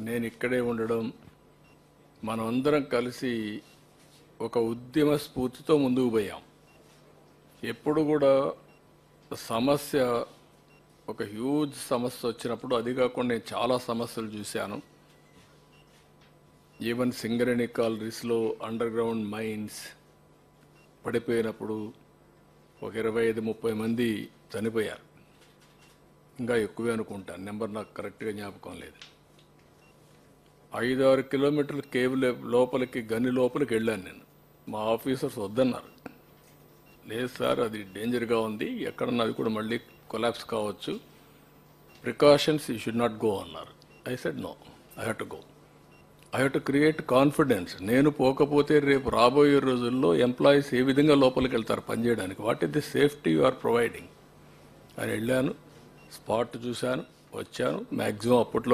నేను ఇక్కడే ఉండడం, మనమందరం కలిసి ఒక ఉద్యమ స్ఫూర్తితో ముందుకు పోయాం. ఎప్పుడు కూడా సమస్య ఒక హ్యూజ్ సమస్య వచ్చినప్పుడు, అది కాకుండా నేను చాలా సమస్యలు చూశాను. ఈవెన్ సింగరేణి కాలరీస్లో అండర్ గ్రౌండ్ మైన్స్ పడిపోయినప్పుడు ఒక 25-30 మంది చనిపోయారు. ఇంకా ఎక్కువే అనుకుంటాను, నెంబర్ నాకు కరెక్ట్గా జ్ఞాపకం లేదు. 5-6 కిలోమీటర్ల కేవ్ లోపలికి, గని లోపలికి వెళ్ళాను నేను. మా ఆఫీసర్స్ వద్దన్నారు. లేదు సార్, అది డేంజర్గా ఉంది, ఎక్కడన్నా అది కూడా మళ్ళీ కొలాప్స్ కావచ్చు, precautions you should not go అన్నారు. I said no, I have to go. I have to create confidence. నేను పోకపోతే రేపు రాబోయే రోజుల్లో ఎంప్లాయీస్ ఏ విధంగా లోపలికి వెళ్తారు పనిచేయడానికి, what is the safety you are providing అని వెళ్ళాను. స్పాట్ చూశాను, వచ్చాను. మ్యాక్సిమం అప్పట్లో